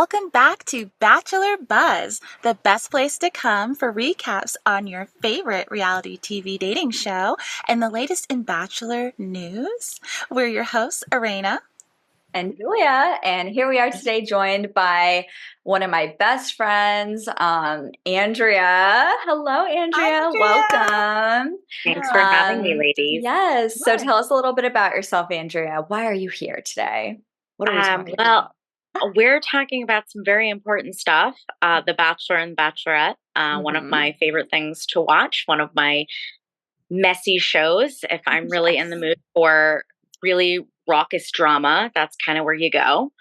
welcome back to Bachelor Buzz, the best place to come for recaps on your favorite reality TV dating show and the latest in Bachelor news. We're your hosts, Arena and Julia, and here we are today joined by one of my best friends, Andrea. Hello, Andrea. Andrea. Welcome. Thanks for having me, ladies. Yes. So tell us a little bit about yourself, Andrea. Why are you here today? What are we talking about? We're talking about some very important stuff. The Bachelor and Bachelorette, one of my favorite things to watch, one of my messy shows. If I'm really in the mood for really raucous drama, that's kind of where you go.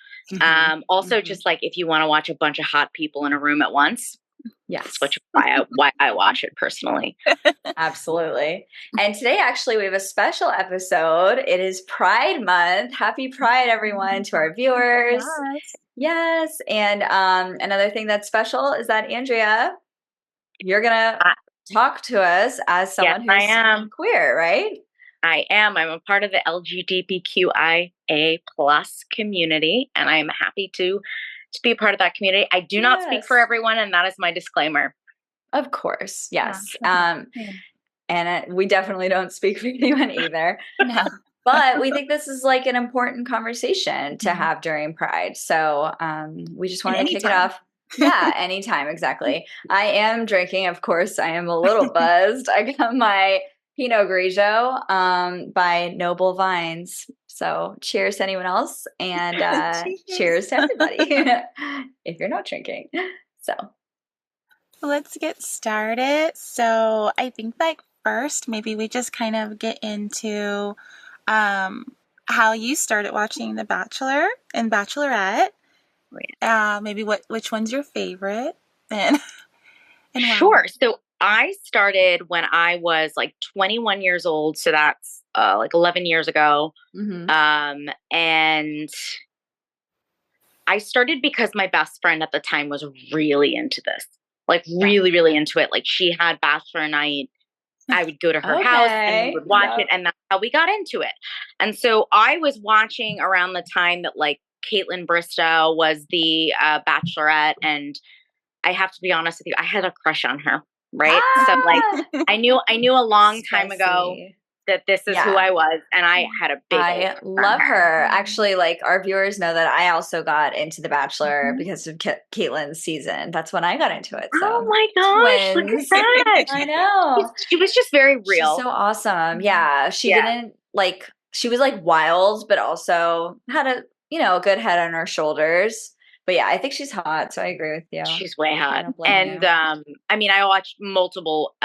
Just like if you want to watch a bunch of hot people in a room at once, yes, that's why I watch it personally. Absolutely. And today, actually, we have a special episode. It is Pride Month. Happy Pride, everyone, to our viewers. Yes. And another thing that's special is that, Andrea, you're going to talk to us as someone who's queer, right? I am. I'm a part of the LGBTQIA plus community, and I'm happy to be a part of that community. I do not speak for everyone, and that is my disclaimer. Of course. Yes. And we definitely don't speak for anyone either. No. But we think this is like an important conversation to have during Pride. So we just want to kick it off. Yeah, anytime. Exactly. I am drinking. Of course, I am a little buzzed. I got my Pinot Grigio by Noble Vines. So cheers to anyone else. And cheers to everybody if you're not drinking. So let's get started. So I think first, maybe we just kind of get into how you started watching The Bachelor and Bachelorette. Maybe which one's your favorite? And sure. So I started when I was like 21 years old. So that's like 11 years ago. And I started because my best friend at the time was really into this. Like really, really into it. Like she had Bachelor night. I would go to her house and we would watch it, and that's how we got into it. And so I was watching around the time that like Caitlin Bristow was the Bachelorette, and I have to be honest with you, I had a crush on her, right? So like I knew a long time ago that this is who I was, and I had a big I love her. Actually, like our viewers know that I also got into The Bachelor because of Caitlin's season. That's when I got into it. So. Oh my gosh, look at that. I know. She was just very real. She's so awesome. Yeah. She didn't like, she was like wild, but also had a, a good head on her shoulders. But yeah, I think she's hot, so I agree with you. She's way hot. And I mean, I watched multiple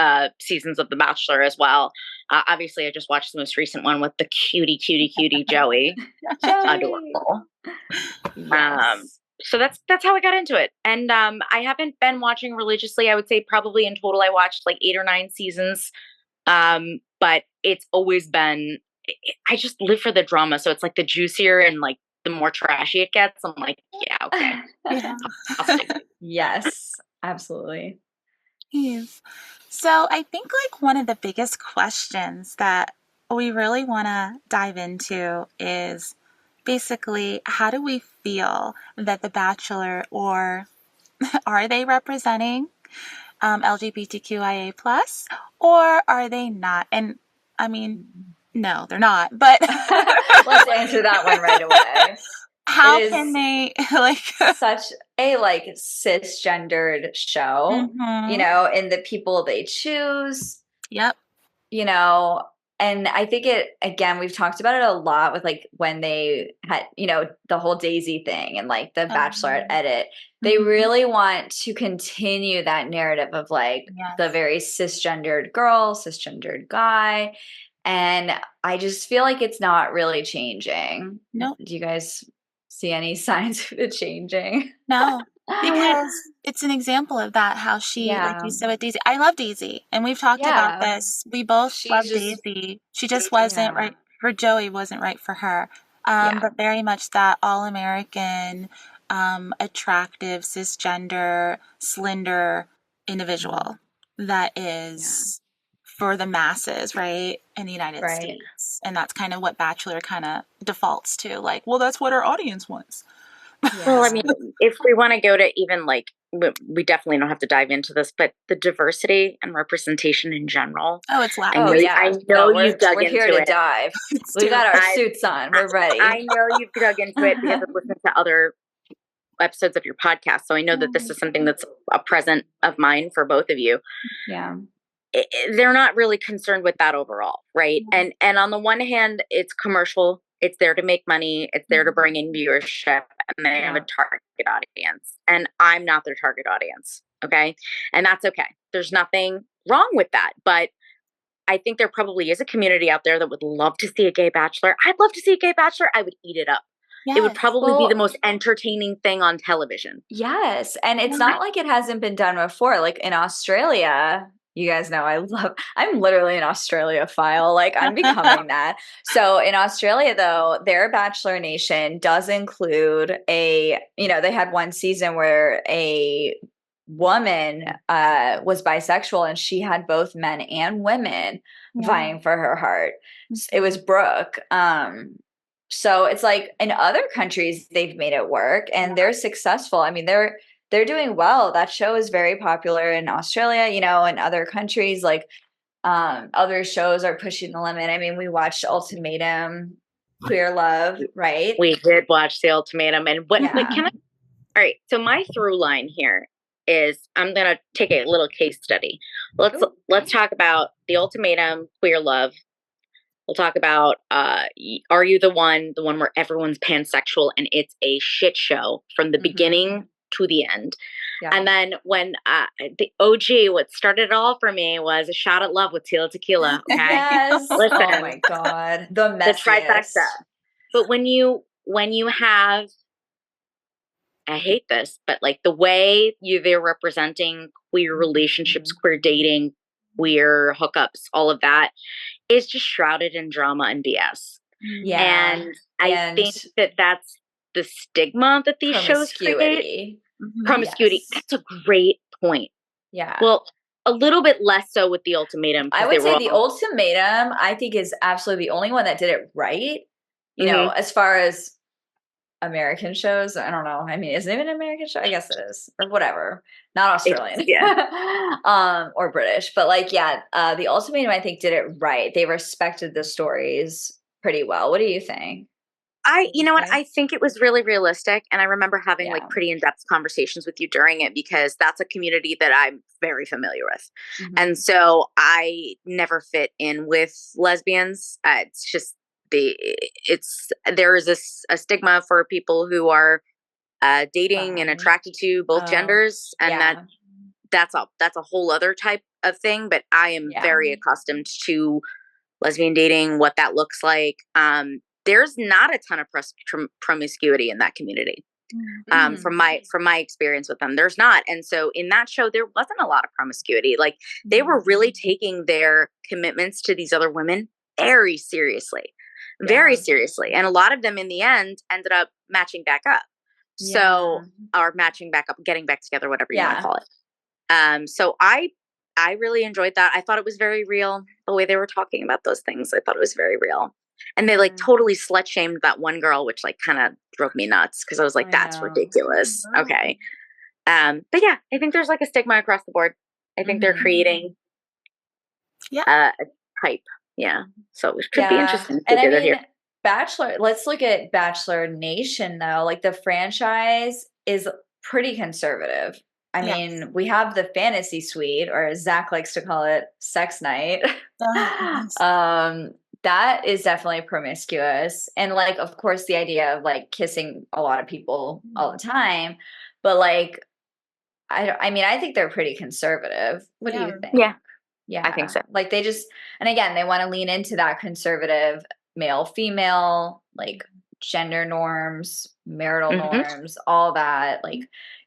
seasons of The Bachelor as well. Obviously, I just watched the most recent one with the cutie Joey. Adorable. Yes. So that's how I got into it. And I haven't been watching religiously. I would say probably in total I watched like 8 or 9 seasons. But it's always been, I just live for the drama. So it's like the juicier and like the more trashy it gets, I'm like, yeah, okay. Yes, absolutely. So I think like one of the biggest questions that we really want to dive into is basically how do we feel that The Bachelor, or are they representing LGBTQIA plus, or are they not? And I mean, no, they're not, but let's answer that one right away. How can they like such a like cisgendered show, and the people they choose. Yep. And I think again, we've talked about it a lot with like when they had, the whole Daisy thing and like the Bachelorette edit. They really want to continue that narrative of like the very cisgendered girl, cisgendered guy. And I just feel like it's not really changing. No. Do you guys see any signs of it changing? No, because it's an example of that, how she, like you said with Daisy. I love Daisy, and we've talked about this. We both love Daisy. She just wasn't right for Joey, wasn't right for her. But very much that all-American, attractive, cisgender, slender individual that is for the masses, right, in the United States. And that's kind of what Bachelor kind of defaults to. Like, well, that's what our audience wants. Well, I mean, if we want to go to even like, we definitely don't have to dive into this, but the diversity and representation in general. Oh, it's Oh, lacking. yeah. I know you've dug we're here into to it. dive. We got our suits on. We're ready. I know you've dug into it because I've listened to other episodes of your podcast. So I know that this is something that's a present of mine for both of you. Yeah. They're not really concerned with that overall, right? And on the one hand, it's commercial. It's there to make money. It's there to bring in viewership, and they have a target audience. And I'm not their target audience, okay? And that's okay. There's nothing wrong with that. But I think there probably is a community out there that would love to see a gay bachelor. I'd love to see a gay bachelor. I would eat it up. Yes. It would probably be the most entertaining thing on television. Yes. And it's not like it hasn't been done before. Like in Australia, you guys know I'm literally an Australia file. Like I'm becoming that. So in Australia though, their Bachelor Nation does include they had one season where a woman was bisexual and she had both men and women vying for her heart. It was Brooke. So it's like in other countries they've made it work and they're successful. I mean, they're doing well. That show is very popular in Australia, and other countries. Like other shows are pushing the limit. I mean, we watched Ultimatum, Queer Love, right? We did watch The Ultimatum. And what can I? All right. So my through line here is I'm going to take a little case study. Let's talk about The Ultimatum, Queer Love. We'll talk about Are You the One where everyone's pansexual and it's a shit show from the beginning to the end. Yeah. And then when the OG, what started it all for me was A Shot at Love with Tila Tequila. Okay? Yes. Listen, oh my God. The messiest. The trifecta. But when you have, I hate this, but like the way they're representing queer relationships, queer dating, queer hookups, all of that is just shrouded in drama and BS. Yeah. And I think that's the stigma that these shows create. Promiscuity. Yes. That's a great point. Yeah. Well, a little bit less so with The Ultimatum. I would say The Ultimatum, I think, is absolutely the only one that did it right. You know, as far as American shows, I don't know. I mean, is it even an American show? I guess it is, or whatever. Not Australian, or British. But like, The Ultimatum, I think, did it right. They respected the stories pretty well. What do you think? You know what? I think it was really realistic, and I remember having like pretty in-depth conversations with you during it because that's a community that I'm very familiar with, and so I never fit in with lesbians. It's just there is a stigma for people who are dating and attracted to both genders, and that's a whole other type of thing. But I am very accustomed to lesbian dating, what that looks like. There's not a ton of promiscuity in that community. From my experience with them, there's not. And so in that show, there wasn't a lot of promiscuity. Like they were really taking their commitments to these other women very seriously. Very seriously. And a lot of them in the end ended up matching back up. So, or matching back up, getting back together, whatever you want to call it. So I really enjoyed that. I thought it was very real. The way they were talking about those things, I thought it was very real. And they like totally slut shamed that one girl, which like kind of drove me nuts because I was like, that's ridiculous. Okay. But yeah, I think there's like a stigma across the board. I think they're creating a type. Yeah. So it could be interesting to do that here. Bachelor, let's look at Bachelor Nation though. Like the franchise is pretty conservative. I mean, we have the fantasy suite, or as Zach likes to call it, sex night. That is definitely promiscuous. And like, of course, the idea of like kissing a lot of people all the time. But like, I think they're pretty conservative. What do you think? Yeah, I think so. Like they just, and again, they want to lean into that conservative male, female, like gender norms, marital norms, all that. Like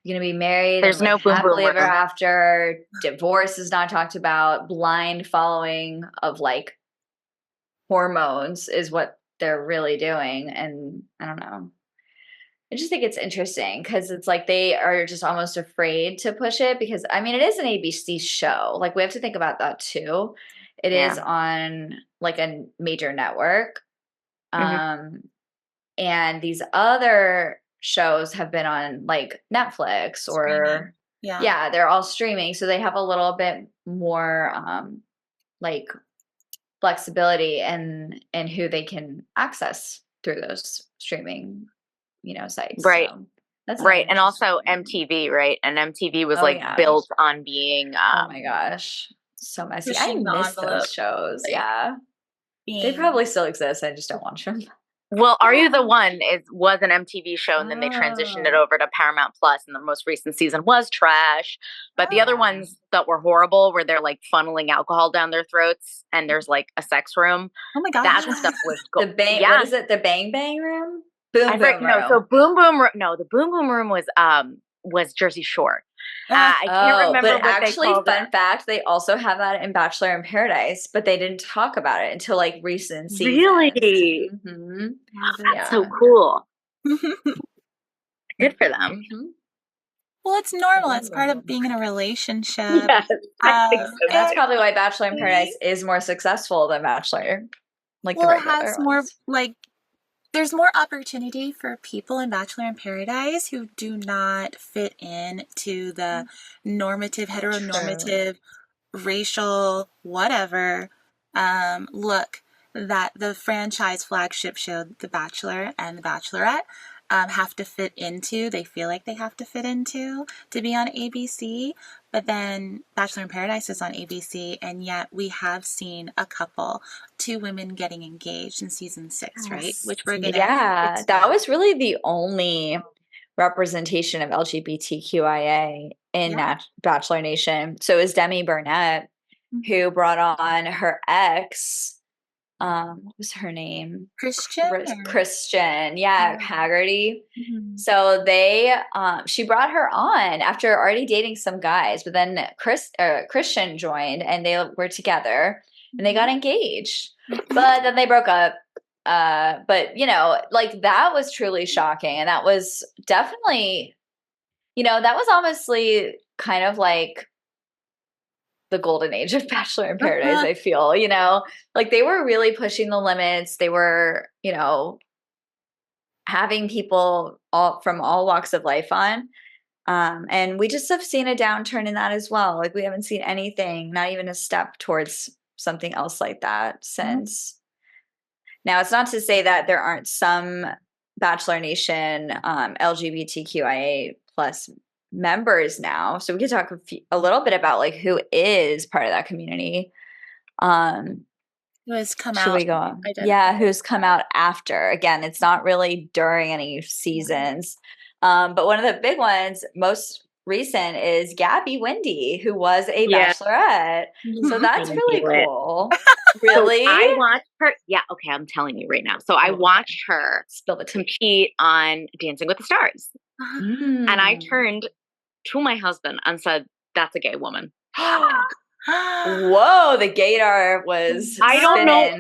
you're going to be married. There's no happily ever after. Divorce is not talked about. Blind following of like hormones is what they're really doing. And I don't know. I just think it's interesting because it's like they are just almost afraid to push it because, I mean, it is an ABC show. Like we have to think about that too. It is on like a major network. And these other shows have been on like Netflix or they're all streaming. So they have a little bit more like flexibility and who they can access through those streaming, sites. Right. So that's right. And also MTV, right? And MTV was built on being oh my gosh. So messy. I miss those shows. Yeah. They probably still exist. I just don't watch them. Well, Are You the One was an MTV show, and then they transitioned it over to Paramount Plus, and the most recent season was trash. But the other ones that were horrible, where they're like funneling alcohol down their throats, and there's like a sex room. Oh my gosh, that stuff was the bang. What is it? The Bang Bang Room? Boom Boom Room. No, so Boom Boom Room. No, the Boom Boom Room was Jersey Shore. I can't remember but what actually, they called fun fact, they also have that in Bachelor in Paradise, but they didn't talk about it until like recent seasons. Really? Mm-hmm. That's so cool. Good for them. Mm-hmm. Well, it's normal. It's part of being in a relationship. Yes, I think so. That's probably why Bachelor in Paradise is more successful than Bachelor. Like well, it has more like there's more opportunity for people in Bachelor in Paradise who do not fit in to the normative, heteronormative, racial, whatever look that the franchise flagship show, The Bachelor and The Bachelorette, have to fit into. They feel like they have to fit into to be on ABC. But then Bachelor in Paradise is on ABC, and yet we have seen a couple, 2 women getting engaged in season 6, right? Which we're gonna that was really the only representation of LGBTQIA in Bachelor Nation. So it was Demi Burnett who brought on her ex. What was her name? Christian. Yeah, Haggerty. Mm-hmm. So they, she brought her on after already dating some guys, but then Christian joined and they were together and they got engaged, but then they broke up. But like that was truly shocking. And that was definitely, that was honestly kind of like the golden age of Bachelor in Paradise, I feel, like they were really pushing the limits. They were, having people from all walks of life on. And we just have seen a downturn in that as well. Like we haven't seen anything, not even a step towards something else like that since. Now, it's not to say that there aren't some Bachelor Nation LGBTQIA plus members now, so we could talk a little bit about like who is part of that community. Who has come out? We go? Who's come out after? Again, it's not really during any seasons, but one of the big ones, most recent, is Gabby Wendy, who was a Bachelorette. So that's really cool. Really? So I watched her. Yeah, okay, I'm telling you right now. So I watched her compete on Dancing with the Stars. And I turned to my husband and said, "That's a gay woman." Whoa, the gaydar was I don't know,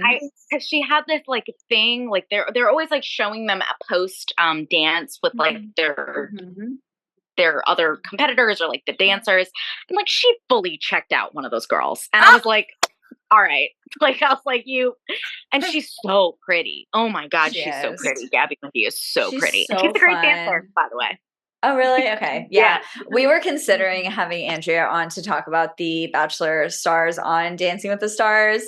because she had this like thing, like they're always like showing them a post dance with like their other competitors or like the dancers, and like she fully checked out one of those girls, and I was like, all right, like I was like, you, and she's so pretty. Oh my god, she's so pretty. Gabby Wendy is so pretty. So she's a great dancer, by the way. Oh, really? Okay. Yeah. We were considering having Andrea on to talk about the Bachelor stars on Dancing with the Stars.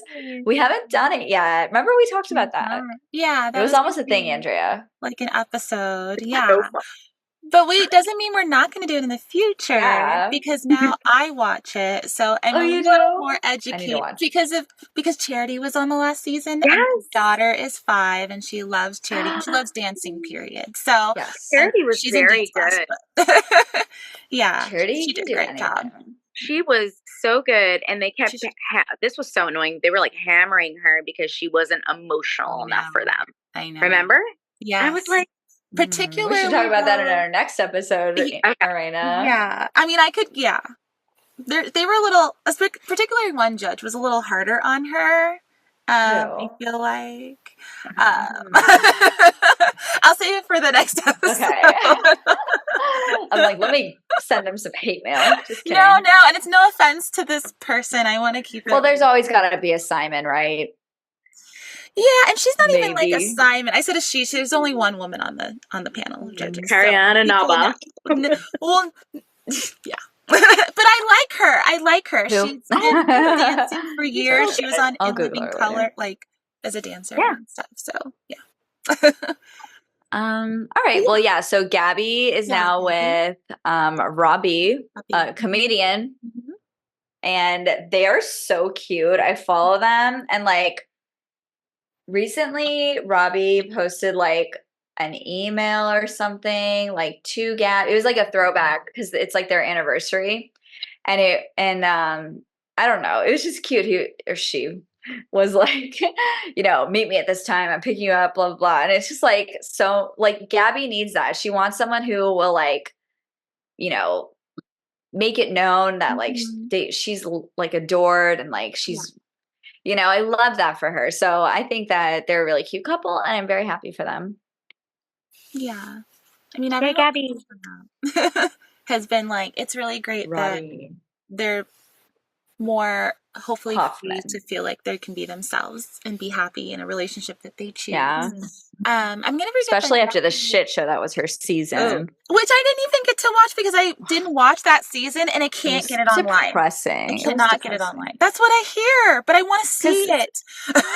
We haven't done it yet. Remember we talked about that? Yeah. It was almost a thing, Andrea. Like an episode. Yeah. But doesn't mean we're not going to do it in the future because now I watch it. So I'm a little more educated because Charity was on the last season. Yes. And my daughter is 5 and she loves Charity and she loves dancing, period. So Charity was very good. Charity, she did a great job. She was so good, and they kept. This was so annoying. They were like hammering her because she wasn't emotional enough for them. I know. Remember? Yeah. I was like. Particularly, we should talk about that in our next episode, Arena. Yeah, I mean, I could. Yeah, they were a little. Particularly, one judge was a little harder on her. I feel like. I'll save it for the next episode. Okay. I'm like, let me send them some hate mail. Just kidding. No, and it's no offense to this person. I want to keep it. Well, there's always got to be a Simon, right? Yeah, and she's not even like a Simon. I said a she. There's only one woman on the panel of judges. Ariana Nava. Well, yeah. But I like her. She's been dancing for years. She was on In Living Color, like as a dancer and stuff. So yeah. All right. Well, yeah. So Gabby is now with Robbie, a comedian, and they are so cute. I follow them, and like recently, Robbie posted like an email or something like to Gab. It was like a throwback because it's like their anniversary, and I don't know. It was just cute. He or she was like, meet me at this time. I'm picking you up, blah, blah, blah. And it's just like, so like Gabby needs that. She wants someone who will like, make it known that like she's like adored and like she's, I love that for her. So I think that they're a really cute couple and I'm very happy for them. Yeah. I mean, Gabby has been like, it's really great that they're more hopefully free to feel like they can be themselves and be happy in a relationship that they choose. Yeah. I'm gonna bring especially after the shit show that was her season, which I didn't even get to watch because I didn't watch that season and I can't get it online. Depressing. I cannot get it online. That's what I hear, but I want to see it.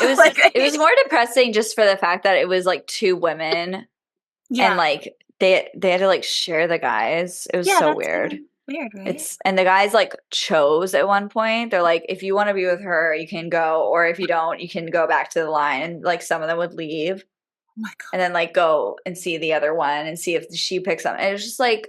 It was it was more depressing just for the fact that it was like two women, and like they had to like share the guys. It was so weird. Weird, right? And the guys like chose at one point. They're like, if you want to be with her, you can go, or if you don't, you can go back to the line. And like some of them would leave, and then like go and see the other one and see if she picks them. And it was just like,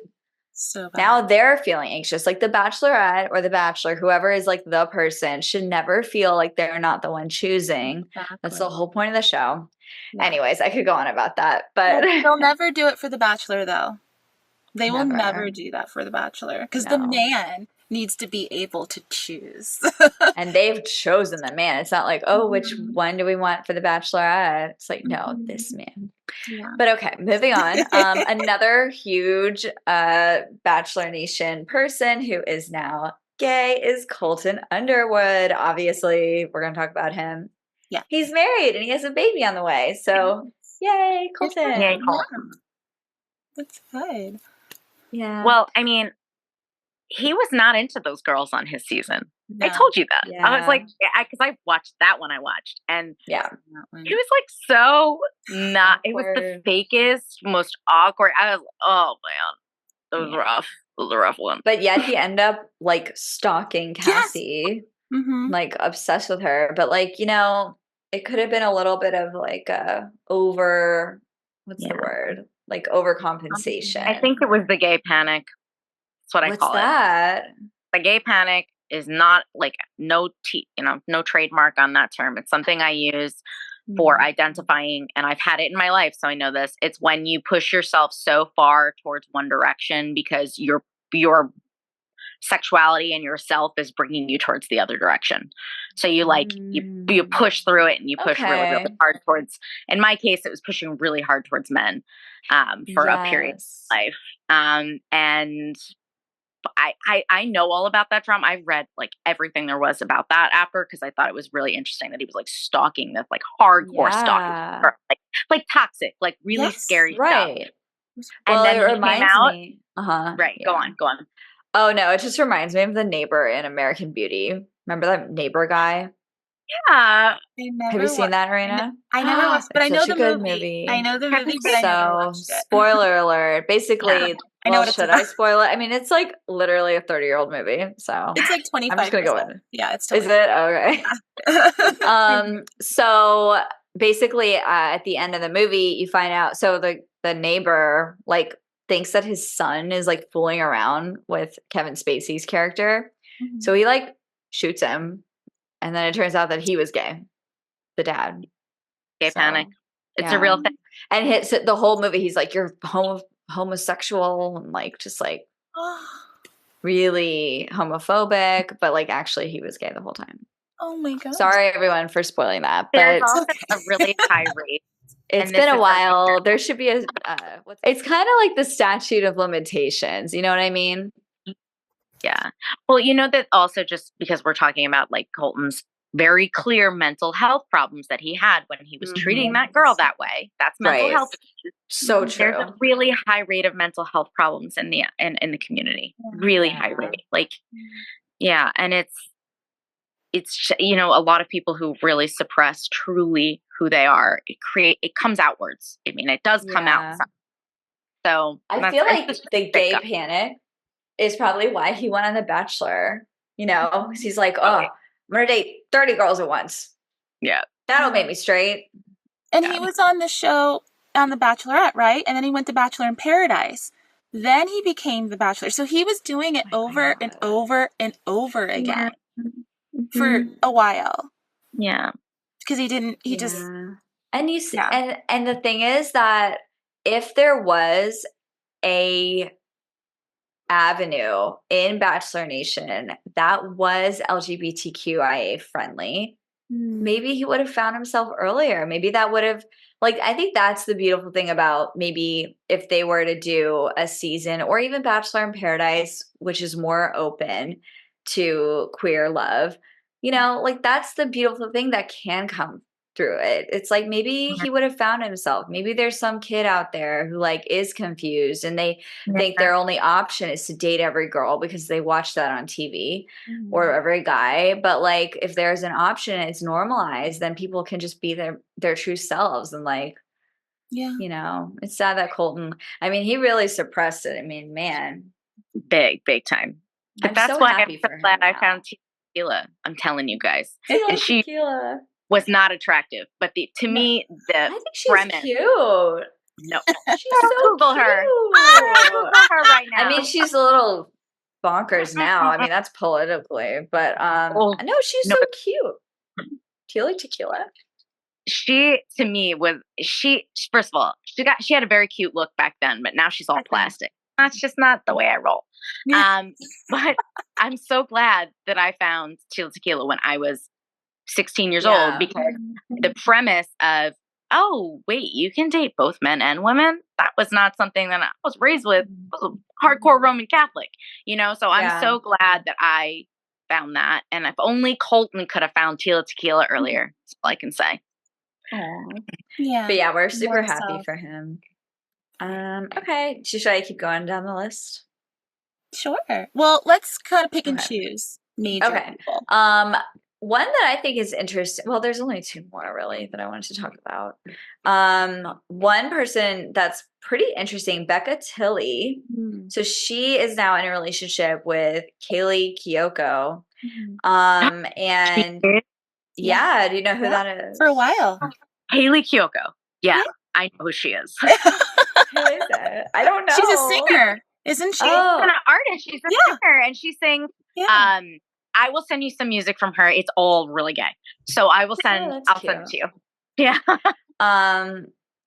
so bad. Now they're feeling anxious. Like the Bachelorette or the Bachelor, whoever is like the person, should never feel like they're not the one choosing. Exactly. That's the whole point of the show. Yeah. Anyways, I could go on about that, but they'll never do it for the Bachelor, though. They will never do that for the Bachelor because the man needs to be able to choose. And they've chosen the man. It's not like, which one do we want for the Bachelorette? It's like, no, this man. Yeah. But okay, moving on. Another huge Bachelor Nation person who is now gay is Colton Underwood. Obviously, we're going to talk about him. Yeah. He's married and he has a baby on the way. So, yay, Colton. Yay, Colton. That's good. Yeah. Well, I mean, he was not into those girls on his season. No. I told you that. Yeah. I was like, because I watched that one. I watched, and he was like so not. Awkward. It was the fakest, most awkward. I was, oh man, it was rough. It was a rough one. But yet he ended up like stalking Cassie, like obsessed with her. But like it could have been a little bit of like a over. What's the word? Like overcompensation. I think it was the gay panic. That's what I call it. The gay panic is not like no trademark on that term. It's something I use for identifying, and I've had it in my life, so I know this. It's when you push yourself so far towards one direction because your sexuality and yourself is bringing you towards the other direction. So you like you push through it and you push really, really hard towards. In my case, it was pushing really hard towards men for a period of life. And I know all about that drama. I read like everything there was about that after because I thought it was really interesting that he was like stalking this like hardcore stalking, or, like toxic, like really scary stuff. And then it reminds me. Right. Go on. Oh no, it just reminds me of the neighbor in American Beauty. Remember that neighbor guy? Yeah. Have you seen that, Raina? I never watched, but I know the movie. I know the movie, but I never watched it. Spoiler alert. Basically, I know what should I spoil it? I mean, it's like literally a 30-year-old movie, so it's like 25. I'm just gonna go in. Yeah, it's. Is it okay? Yeah. So basically, at the end of the movie, you find out. So the neighbor like thinks that his son is like fooling around with Kevin Spacey's character, so he like shoots him. And then it turns out that he was gay, the dad. Gay panic. It's a real thing. And the whole movie, he's like, you're homosexual, and like just like really homophobic, but like actually he was gay the whole time. Oh my god! Sorry everyone for spoiling that, but there's also a really high rate. It's been a while. There should be a. It's kind of like the statute of limitations. You know what I mean? Yeah. Well, that also just because we're talking about like Colton's very clear mental health problems that he had when he was treating that girl that way. That's mental health. So true. There's a really high rate of mental health problems in the community. Really high rate. Like, yeah, and it's a lot of people who really suppress truly who they are. It comes outwards. I mean, it does come out. So I feel like the gay panic is probably why he went on The Bachelor. Because he's like, oh, I'm gonna date 30 girls at once. Yeah, that'll make me straight. And he was on the show on The Bachelorette, right? And then he went to Bachelor in Paradise. Then he became The Bachelor. So he was doing it over and over and over again for a while. Yeah. Because he just. And you see, and the thing is that if there was a avenue in Bachelor Nation that was LGBTQIA friendly, maybe he would have found himself earlier. Maybe that would have, I think that's the beautiful thing about maybe if they were to do a season or even Bachelor in Paradise, which is more open to queer love, that's the beautiful thing that can come through it. It's like maybe he would have found himself. Maybe there's some kid out there who is confused and they think their only option is to date every girl because they watch that on TV or every guy. But if there's an option and it's normalized, then people can just be their true selves and it's sad that Colton, I mean, he really suppressed it. I mean, man, big time. But that's so why happy I'm so glad I found Tequila. I'm telling you guys. And she was not attractive, but to me, I think she's premise, cute. No, she's so Google cute. her. Google her right now. I mean, she's a little bonkers now. I mean, that's politically, but no, she's so cute. Tequila. She, to me, first of all, she had a very cute look back then, but now she's all plastic. That's just not the way I roll. But I'm so glad that I found Tequila when I was 16 years old, because the premise of, oh, wait, you can date both men and women? That was not something that I was raised with. I was a hardcore Roman Catholic, so I'm so glad that I found that. And if only Colton could have found Tequila earlier, that's all I can say. Yeah. But yeah, we're super happy for him. Okay. Should I keep going down the list? Sure. Well, let's kind of pick and choose major people. One that I think is interesting. Well, there's only two more really that I wanted to talk about. One person that's pretty interesting, Becca Tilley. So she is now in a relationship with Kaylee Kiyoko. And do you know who that is? For a while. Haley Kiyoko. Yeah, I know who she is. Who is it? I don't know. She's a singer, isn't she? She's an artist. She's a singer, and she sings. I will send you some music from her. It's all really gay. So I will send. I'll send it to you. Yeah.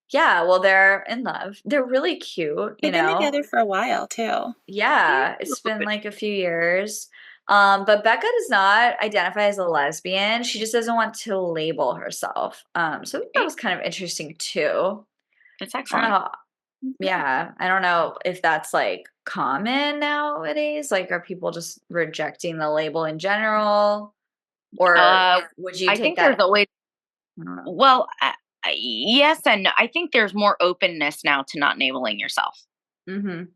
Yeah. Well, they're in love. They're really cute. They've been together for a while too. Yeah, it's been a few years. But Becca does not identify as a lesbian. She just doesn't want to label herself. So that was kind of interesting too. It's excellent. Yeah, I don't know if that's common nowadays. Are people just rejecting the label in general, or would you? I think there's always. Well, yes and no. I think there's more openness now to not labeling yourself. You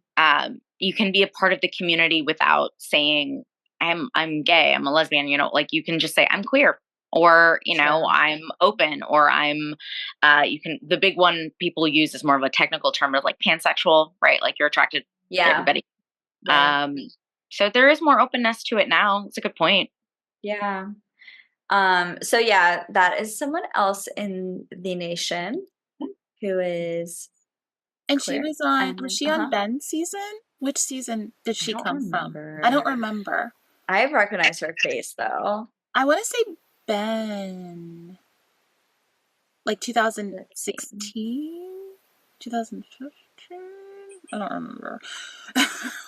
can be a part of the community without saying I'm gay, I'm a lesbian. You can just say I'm queer. Or, I'm open, or the big one people use is more of a technical term of pansexual, right? You're attracted to everybody. Yeah. So there is more openness to it now. It's a good point. Yeah. So that is someone else in the nation who is and queer. She was she on Ben's season? Which season did she come from? I don't remember. I recognize her face though. I want to say Ben, 2016, 2015. I don't remember.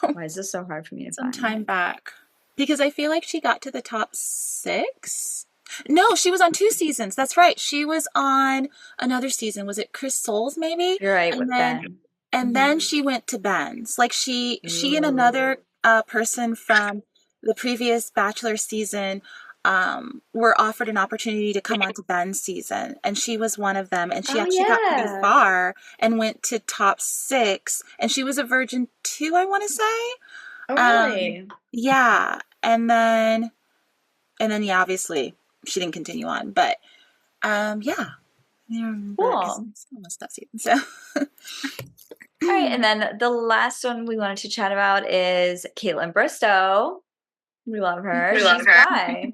Why is this so hard for me to find? Some time back, because I feel like she got to the top 6. No, she was on 2 seasons. That's right. She was on another season. Was it Chris Soules? Maybe. You're right. With Ben. And then she went to Ben's. She and another person from the previous Bachelor season were offered an opportunity to come onto Ben's season, and she was one of them. And she actually got pretty far and went to top 6. And she was a virgin too, I want to say. Oh, really? Yeah. And then, yeah, obviously she didn't continue on, but yeah. Cool. Almost that season. So. All right, and then the last one we wanted to chat about is Caitlin Bristow. We love her. She's bi.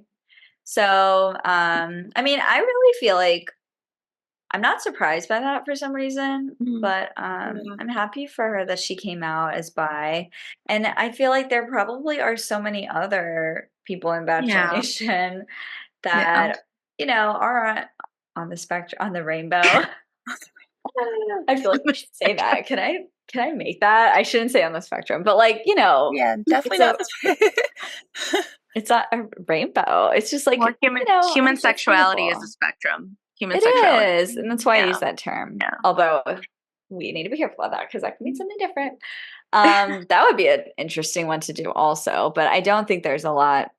So, I mean, I really feel like I'm not surprised by that for some reason, but I'm happy for her that she came out as bi. And I feel like there probably are so many other people in Bachelor Nation that, you know, are on the spectrum, on the rainbow. I feel like we should say that. Can I make that? I shouldn't say on the spectrum, but like, you know, definitely not. It's not a rainbow. It's just like, human sexuality is a spectrum. Human it sexuality is, and that's why I use that term. Yeah. Although we need to be careful about that because that can mean something different. That would be an interesting one to do also, but I don't think there's a lot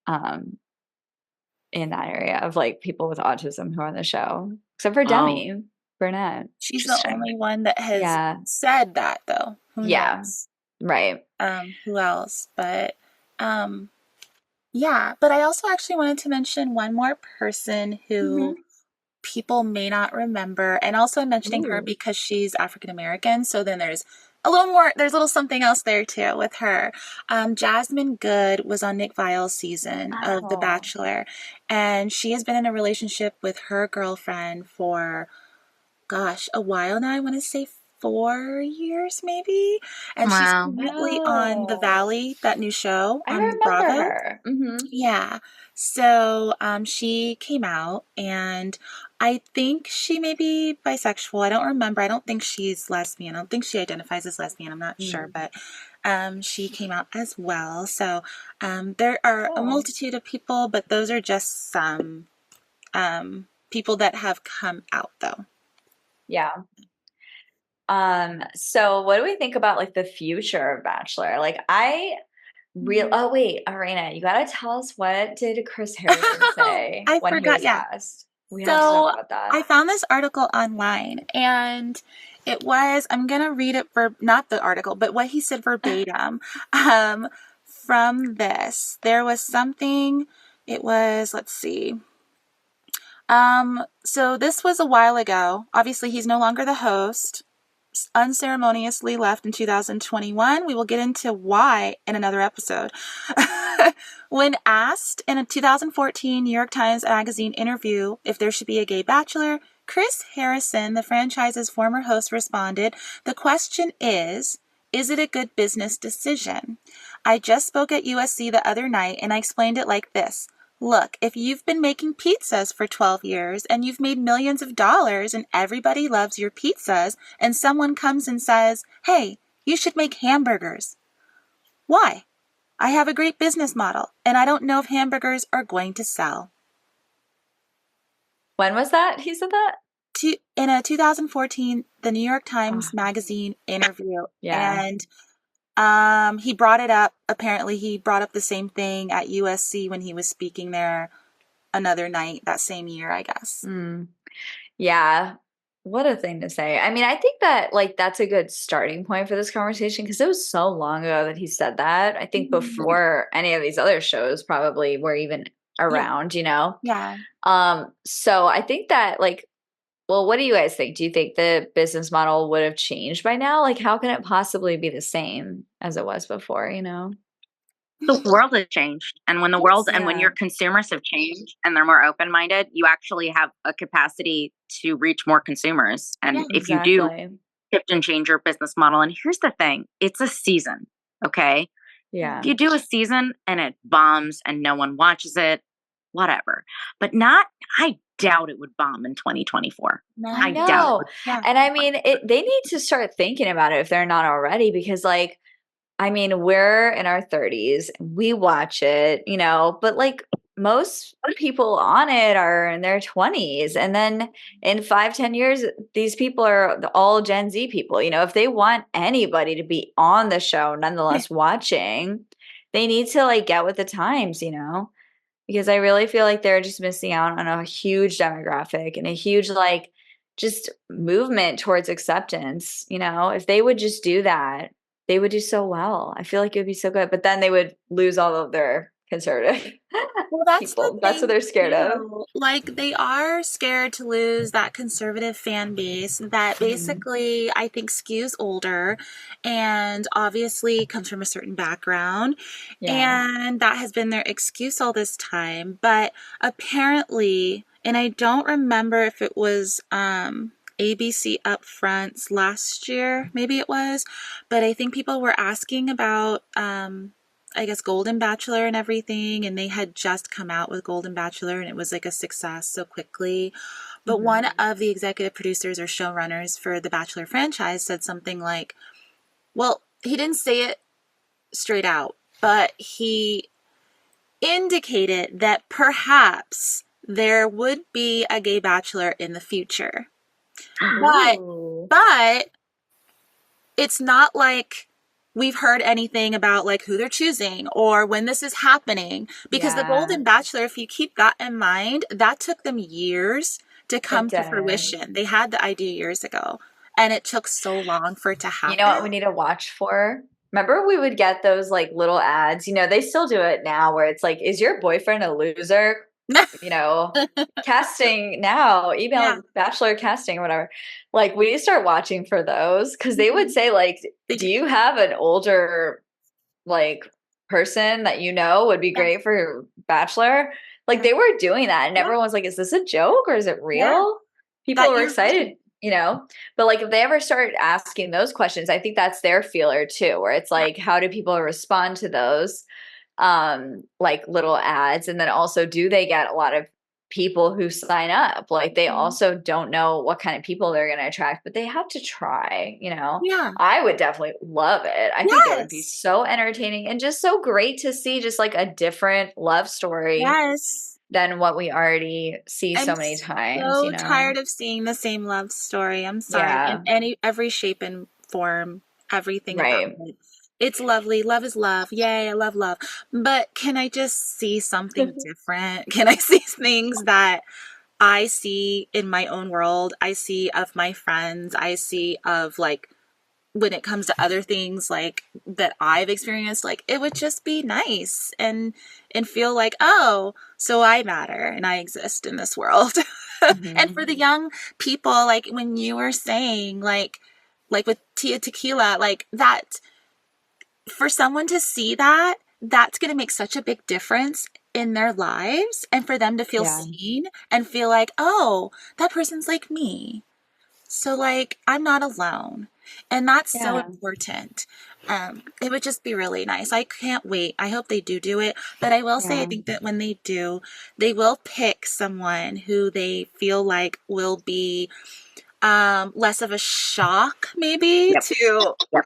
in that area of like people with autism who are on the show, except for Demi Burnett. She's the only one that has said that, though. Who knows? Right. Who else? But yeah. But I also actually wanted to mention one more person who people may not remember, and also I'm mentioning her because she's African American. So then there's a little something else there too with her. Jasmine Good was on Nick Viall's season of The Bachelor, and she has been in a relationship with her girlfriend for, a while now. I want to say 4 years maybe. And she's currently on The Valley, that new show on Bravo. Her. Yeah. So she came out, and I think she may be bisexual. I don't remember. I don't think she's lesbian. I don't think she identifies as lesbian. I'm not sure, but she came out as well. So there are a multitude of people, but those are just some people that have come out, though. Yeah. So what do we think about like the future of Bachelor? Like oh wait, Arena, you gotta tell us, what did Chris Harrison say when he was asked? We have to talk about that. I found this article online, and it was, I'm gonna read it not the article, but what he said verbatim. From this, there was something. It was, let's see. So this was a while ago. Obviously, he's no longer the host. Unceremoniously left in 2021. We will get into why in another episode. When asked in a 2014 New York Times Magazine interview if there should be a gay bachelor, Chris Harrison, the franchise's former host, responded, "The question is it a good business decision? I just spoke at USC the other night, and I explained it like this. Look, if you've been making pizzas for 12 years and you've made millions of dollars and everybody loves your pizzas, and someone comes and says, hey, you should make hamburgers. Why? I have a great business model, and I don't know if hamburgers are going to sell." When was that? He said that? In a 2014, the New York Times Magazine interview. And he brought it up. Apparently, he brought up the same thing at USC when he was speaking there another night that same year, I guess. Yeah. What a thing to say. I mean, I think that like that's a good starting point for this conversation because it was so long ago that he said that. I think before any of these other shows probably were even around, you know? Yeah. So I think that like, well, what do you guys think? Do you think the business model would have changed by now? Like, how can it possibly be the same as it was before, you know? The world has changed. And when when your consumers have changed and they're more open-minded, you actually have a capacity to reach more consumers. And if you do shift and change your business model, and here's the thing, it's a season, okay? Yeah. If you do a season and it bombs and no one watches it, whatever. But I doubt it would bomb in 2024. I doubt it. And I mean, they need to start thinking about it if they're not already, because like, I mean, we're in our 30s, we watch it, you know, but like most people on it are in their 20s. And then in 5-10 years, these people are all Gen Z people. You know, if they want anybody to be on the show, nonetheless watching, they need to like get with the times, you know? because I really feel like they're just missing out on a huge demographic and a huge like just movement towards acceptance. You know, if they would just do that, they would do so well. I feel like it would be so good, but then they would lose all of their conservative Well, that's the people. That's what thing they're scared of. too. Like they are scared to lose that conservative fan base that Mhm. basically I think skews older and obviously comes from a certain background. Yeah. And that has been their excuse all this time. But apparently, and I don't remember if it was ABC Upfronts last year, maybe it was, but I think people were asking about I guess Golden Bachelor and everything, and they had just come out with Golden Bachelor and it was like a success so quickly. But Mhm. one of the executive producers or showrunners for the Bachelor franchise said something like, well, he didn't say it straight out, but he indicated that perhaps there would be a gay bachelor in the future. But Ooh. but it's not like we've heard anything about like who they're choosing or when this is happening because the Yeah, Golden Bachelor, if you keep that in mind, that took them years to it come to did. fruition. They had the idea years ago and it took so long for it to You know what we happen. need to watch for? Remember we would get those like little ads, you know, they still do it now where it's like, is your boyfriend a loser? You know, casting now, Yeah. email bachelor casting or whatever. Like we need to start watching for those because they would Mhm. say like, They do do. you have an older like person that you know would be Yeah. great for your bachelor? Like Yeah. they were doing that and Yeah. everyone was like, is this a joke or is it Yeah. real? People That were you're excited, right. you know? But like if they ever start asking those questions, I think that's their feeler too, where it's Yeah. like, how do people respond to those like little ads? And then also do they get a lot of people who sign up? Like they Mhm. also don't know what kind of people they're going to attract, but they have to try, you know. Yeah. I would definitely love it. I think it would be Yes. so entertaining and just so great to see just like a different love story Yes. than what we already see I'm so many times, you so know. tired of seeing the same love story. I'm sorry. In Yeah, every shape and form, everything about right. it. It's lovely. Love is love. Yay, I love love. But can I just see something different? Can I see things that I see in my own world? I see of my friends. I see of like when it comes to other things like that I've experienced, like it would just be nice and feel like, oh, so I matter and I exist in this world. And Mhm. for the young people, like when you were saying, like with Tia Tequila, like that for someone to see that, that's going to make such a big difference in their lives and for them to feel Yeah, seen and feel like, oh, that person's like me. So, like, I'm not alone. And that's so yeah, important. It would just be really nice. I can't wait. I hope they do it. But I will say, I yeah. think that when they do, they will pick someone who they feel like will be less of a shock, maybe, Yep. to, Yep.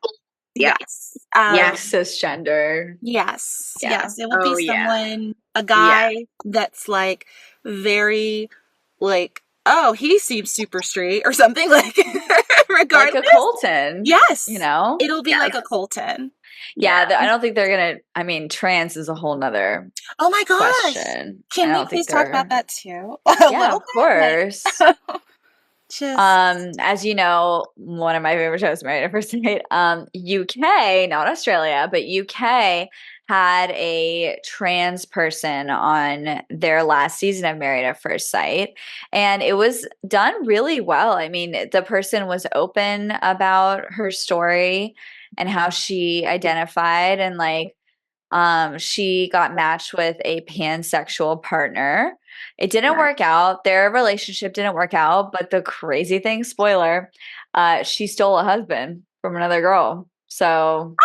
Yep. yes. Like cisgender. Yes. Yeah. Yes. It will be Oh yeah. someone, a Yeah. guy that's like very, like, oh, he seems super straight or something like, Like a regardless. Colton, you Yes, know? it'll be Yes. like a Colton. Yeah, Yeah. I don't think they're gonna. I mean, trans is a whole nother Oh my gosh. question. I Can we don't think please talk about they're. that too? A Yeah, little of bit, course. like just As you know, one of my favorite shows, Married at First Sight. UK, not Australia, but UK had a trans person on their last season of Married at First Sight, and it was done really well. I mean, the person was open about her story and how she identified, and like she got matched with a pansexual partner. It didn't Right. work out. Their relationship didn't work out. But the crazy thing, spoiler, she stole a husband from another girl. So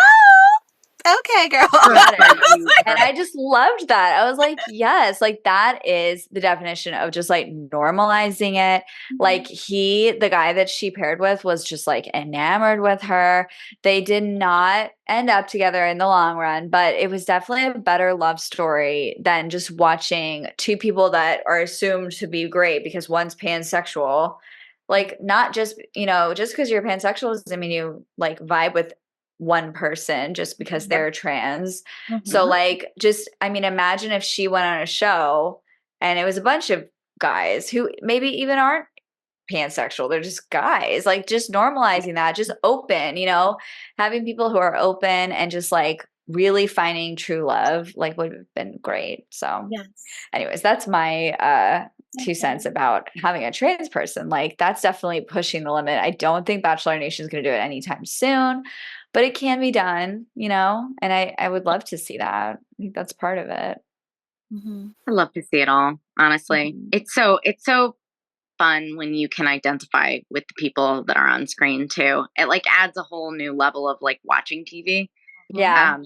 okay, girl. Good got for it. you, And girl. I just loved that. I was like, yes, like that is the definition of just like normalizing it. Like the guy that she paired with was just like enamored with her. They did not end up together in the long run, but it was definitely a better love story than just watching two people that are assumed to be great because one's pansexual. Like, not just, you know, just because you're pansexual doesn't mean you like vibe with one person just because they're trans. So like, imagine if she went on a show and it was a bunch of guys who maybe even aren't pansexual, they're just guys, like just normalizing that, just open, having people who are open and just like really finding true love, like would have been great. So anyways, that's my 2 cents about having a trans person. Like that's definitely pushing the limit. I don't think Bachelor Nation is going to do it anytime soon, but it can be done, and I would love to see that. I think that's part of it. I love to see it all, honestly. It's so fun when you can identify with the people that are on screen too. It like adds a whole new level of like watching TV. Yeah.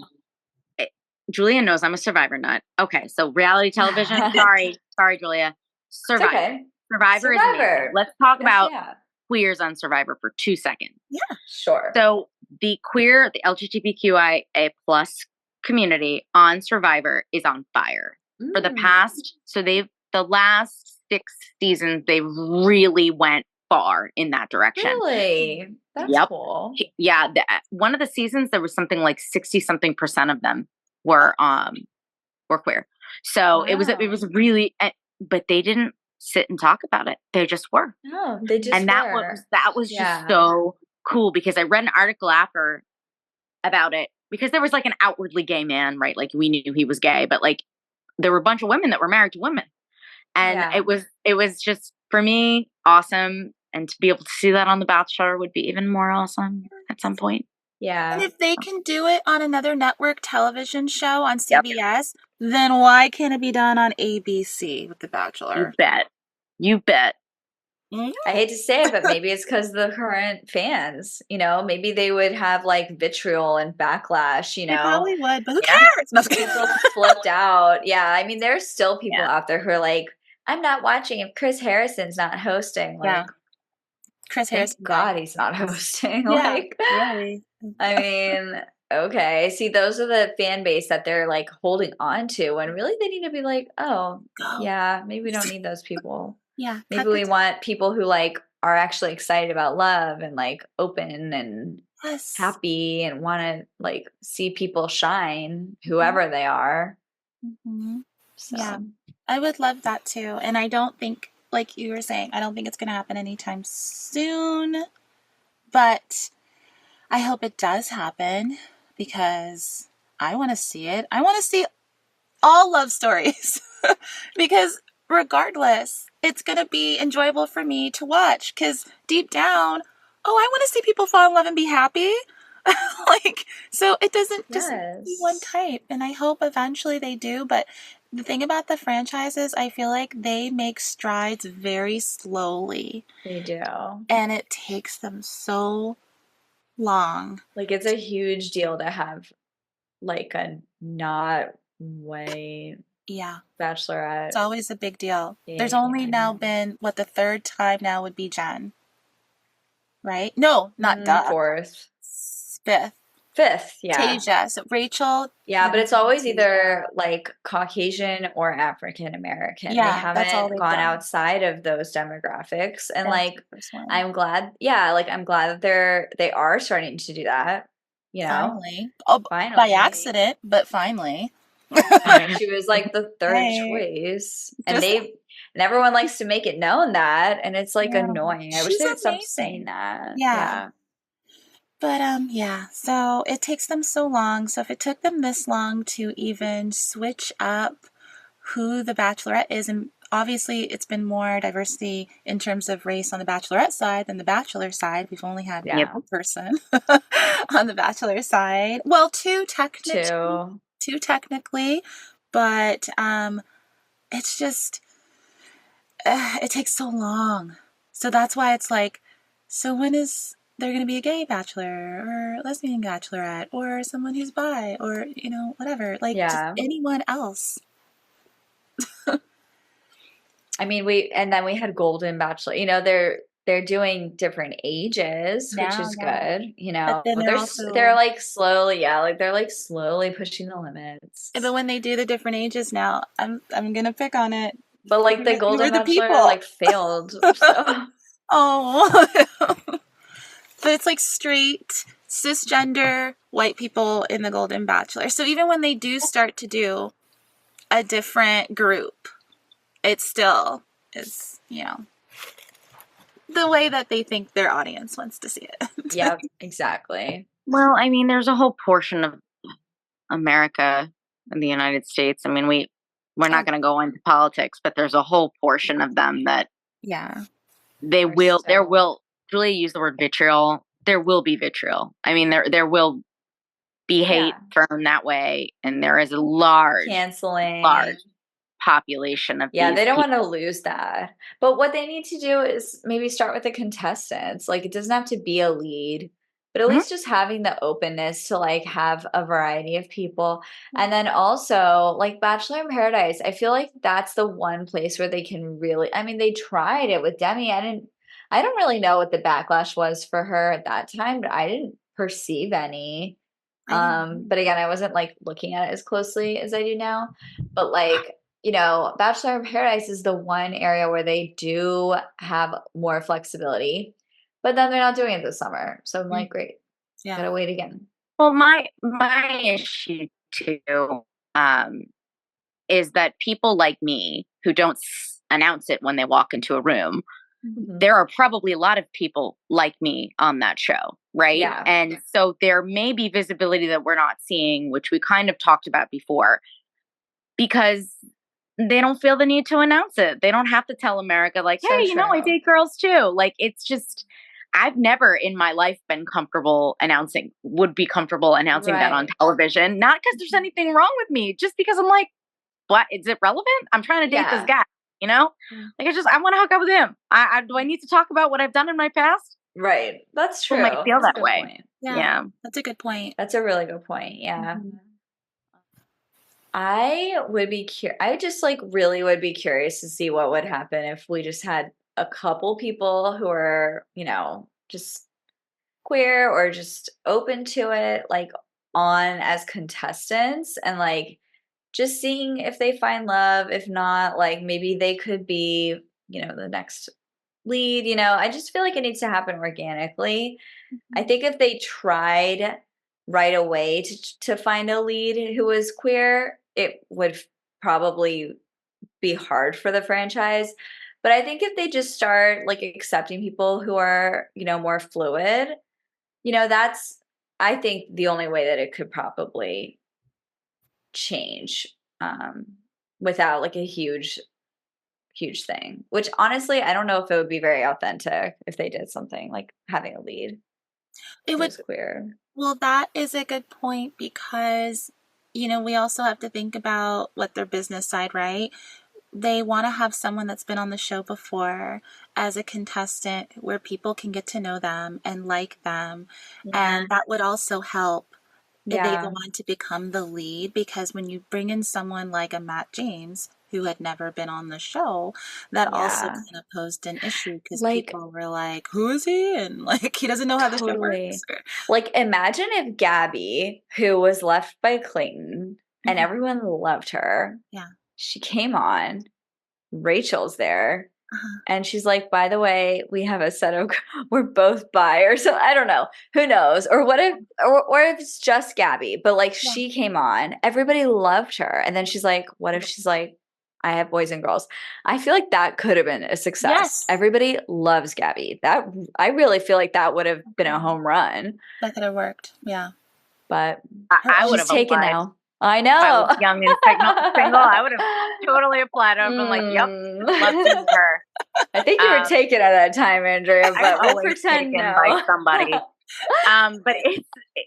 Julia knows I'm a Survivor nut. Okay, so reality television. sorry, Julia. Survivor. Okay. Survivor is amazing. Let's talk about queers on Survivor for 2 seconds. Yeah, sure. So the LGBTQIA plus community on Survivor is on fire. For the past, the last 6 seasons, they really went far in that direction. Really? That's cool. Yeah. One of the seasons, there was something like 60-something% of them were queer. So it was really, but they didn't sit and talk about it. They just were. No, they just and were. that was just so cool because I read an article after about it because there was like an outwardly gay man, right? Like we knew he was gay, but like there were a bunch of women that were married to women. And it was just, for me, awesome. And to be able to see that on The Bachelor would be even more awesome at some point. Yeah. And if they can do it on another network television show on CBS, then why can't it be done on ABC with The Bachelor? You bet. I hate to say it, but maybe it's because the current fans, maybe they would have like vitriol and backlash, They probably would, but who cares? People flipped out. Yeah. I mean, there's still people out there who are like, I'm not watching if Chris Harrison's not hosting. Like, Chris Harrison. God, he's not hosting. Yeah, really. I mean, okay. See, those are the fan base that they're like holding on to, and really they need to be like, maybe we don't need those people. Yeah. Maybe we want people who like are actually excited about love and like open and happy and want to like see people shine, whoever they are. So. Yeah. I would love that too. And I don't think, like you were saying, I don't think it's going to happen anytime soon. But I hope it does happen because I want to see it. I want to see all love stories because regardless, it's going to be enjoyable for me to watch because deep down, I want to see people fall in love and be happy. So it doesn't just be one type. And I hope eventually they do. But the thing about the franchises, I feel like they make strides very slowly. They do. And it takes them so long. Like it's a huge deal to have like a not white Bachelorette. It's always a big deal. There's only now been, the third time now would be Jen. Right? No, not Doug. Fourth. Fifth, yeah. Tasia. So Rachel. Yeah, but it's always either like Caucasian or African American. Yeah, they haven't gone outside of those demographics. And I'm glad that they are starting to do that. Finally. Finally. By accident, but finally. She was like the third choice. And everyone likes to make it known that. And it's like annoying. I wish they'd stop saying that. Yeah. But, so it takes them so long. So if it took them this long to even switch up who the Bachelorette is, and obviously it's been more diversity in terms of race on the Bachelorette side than the Bachelor side. We've only had one person on the Bachelor side. Well, two technically, but it's just, it takes so long. So that's why it's like, so when is there going to be a gay bachelor or lesbian bachelorette or someone who's bi or, whatever, just anyone else. I mean, then we had Golden Bachelor, they're doing different ages, which is good, they're like slowly, they're like slowly pushing the limits. But when they do the different ages now, I'm going to pick on it. But like the Golden Bachelor like failed. So. Oh. But it's like straight cisgender white people in the Golden Bachelor. So even when they do start to do a different group, it still is, the way that they think their audience wants to see it. Yep, exactly. Well, I mean, there's a whole portion of America and the United States. I mean, we're not going to go into politics, but there's a whole portion of them that there will really use the word vitriol. There will be vitriol. I mean, there will be hate thrown that way, and there is a large population of these they don't people. want to lose that. But what they need to do is maybe start with the contestants. Like, it doesn't have to be a lead, but at least just having the openness to like have a variety of people. And then also like Bachelor in Paradise, I feel like that's the one place where they can really, I mean, they tried it with Demi. I don't really know what the backlash was for her at that time, but I didn't perceive any. But again, I wasn't like looking at it as closely as I do now. But like, Bachelor in Paradise is the one area where they do have more flexibility, but then they're not doing it this summer. So I'm like, great. Gotta wait again. Well, my issue too is that people like me who don't announce it when they walk into a room, there are probably a lot of people like me on that show, right? Yeah. And so there may be visibility that we're not seeing, which we kind of talked about before, because they don't feel the need to announce it. They don't have to tell America like, hey, I date girls too. Like, it's just, I've never in my life been comfortable announcing that on television. Not because there's anything wrong with me, just because I'm like, what? Is it relevant? I'm trying to date this guy, Like, I want to hook up with him. Do I need to talk about what I've done in my past? Right. That's true. People might feel that way. Point. Yeah. That's a good point. That's a really good point. Yeah. I would be I just like really would be curious to see what would happen if we just had a couple people who are, just queer or just open to it, like on as contestants, and like just seeing if they find love. If not, like maybe they could be, the next lead. I just feel like it needs to happen organically. I think if they tried right away to find a lead who was queer, it would probably be hard for the franchise. But I think if they just start like accepting people who are, more fluid, that's, I think, the only way that it could probably change without like a huge thing, which honestly, I don't know if it would be very authentic if they did something like having a lead. It was queer. Well, that is a good point because, we also have to think about what their business side, right? They want to have someone that's been on the show before as a contestant where people can get to know them and like them. And that would also help if they go on to become the lead, because when you bring in someone like a Matt James who had never been on the show, that also kind of posed an issue because people were like, who is he? And like, he doesn't know how the show works. Like, imagine if Gabby, who was left by Clayton and everyone loved her, she came on, Rachel's there, and she's like, by the way, we have a set of, we're both bi, or so, I don't know, who knows, or what if, or if it's just Gabby, but like she came on, everybody loved her, and then she's like, what if she's like, I have boys and girls? I feel like that could have been a success. Yes. Everybody loves Gabby. That, I really feel like that would have been a home run. That could have worked. Yeah. But I would have taken applied. Now. I know. If I was young and single, I would have totally applied. I would have been like, yep, love to meet her. I think you were taken at that time, Andrea, but we'll pretend taken by somebody. But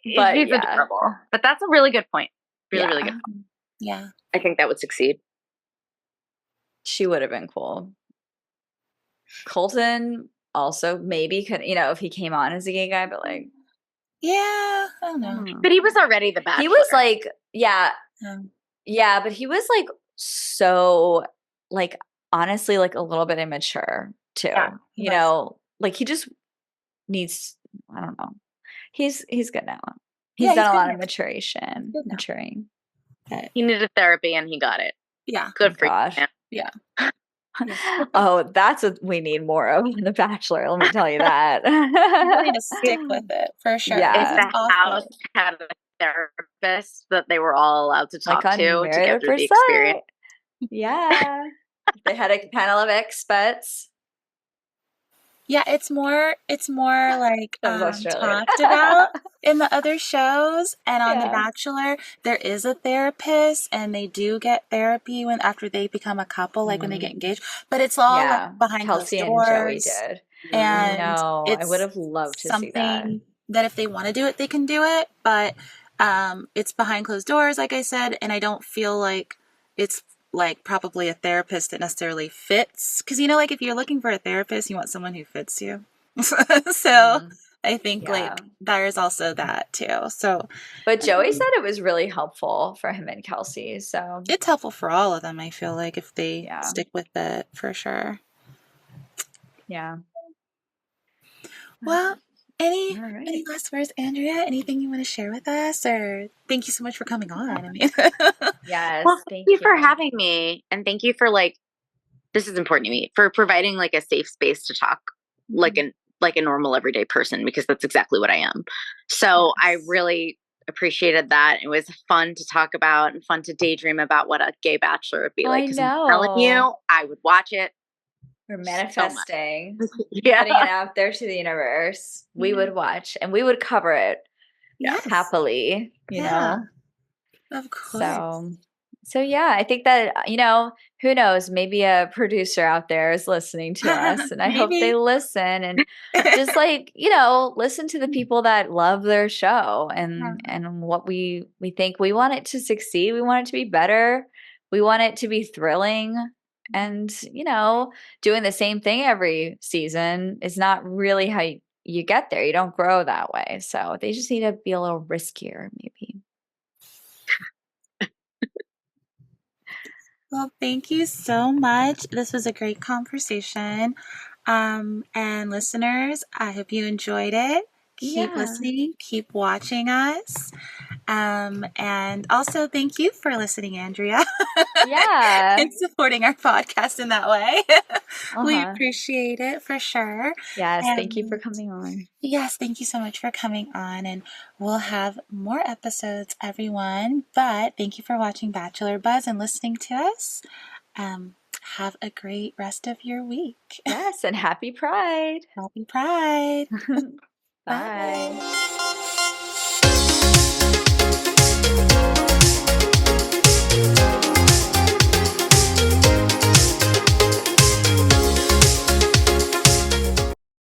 it's adorable. But that's a really good point. Really good point. Yeah. I think that would succeed. She would have been cool. Colton also maybe could, if he came on as a gay guy, but like, I don't know. But he was already the Bachelor. He was like, but he was like so like honestly like a little bit immature too. Like he just needs, I don't know. He's good now. He's done a lot of maturing. He needed therapy and he got it. Yeah. Good for you. Yeah. Oh, that's what we need more of in The Bachelor. Let me tell you that. You need to stick with it for sure. If Yeah. the house had a therapist that they were all allowed to Like talk on to Married get at through the First experience. Sight. Yeah. If they had a panel of experts. Yeah, it's more like That was Australian. talked about in the other shows, and on The Yeah. Bachelor there is a therapist and they do get therapy when after they become a couple, like when they get engaged, but it's all like behind closed Kelsey and Joey doors. did. And No, I would it's have loved to see that. something that if they want to do it, they can do it, but it's behind closed doors, like I said, and I don't feel like it's like probably a therapist that necessarily fits. Because, you know, like if you're looking for a therapist, you want someone who fits you. So I think like there's also that too. So, but Joey said it was really helpful for him and Kelsey. So it's helpful for all of them, I feel like, if they stick with it for sure. Yeah. Well, any last words, Andrea? Anything you want to share with us? Or thank you so much for coming on. I mean, yes, well, thank you for having me, and thank you for like, this is important to me, for providing like a safe space to talk like a normal everyday person, because that's exactly what I am. So I really appreciated that. It was fun to talk about and fun to daydream about what a gay bachelor would be like. Because I'm telling you, I would watch it. We're manifesting, putting it out there to the universe. We would watch and we would cover it happily, you know? Of course. So yeah, I think that, you know, who knows, maybe a producer out there is listening to us, and I hope they listen and just like, you know, listen to the people that love their show and what we think. We want it to succeed. We want it to be better. We want it to be thrilling. And, you know, doing the same thing every season is not really how you get there. You don't grow that way. So they just need to be a little riskier, maybe. Well, thank you so much. This was a great conversation. And listeners, I hope you enjoyed it. Keep listening, keep watching us. And also thank you for listening, Andrea. Yeah. And supporting our podcast in that way. We appreciate it for sure. Yes, thank you for coming on. Yes, thank you so much for coming on, and we'll have more episodes, everyone. But thank you for watching Bachelor Buzz and listening to us. Have a great rest of your week. Yes, and happy Pride. Happy Pride. Bye.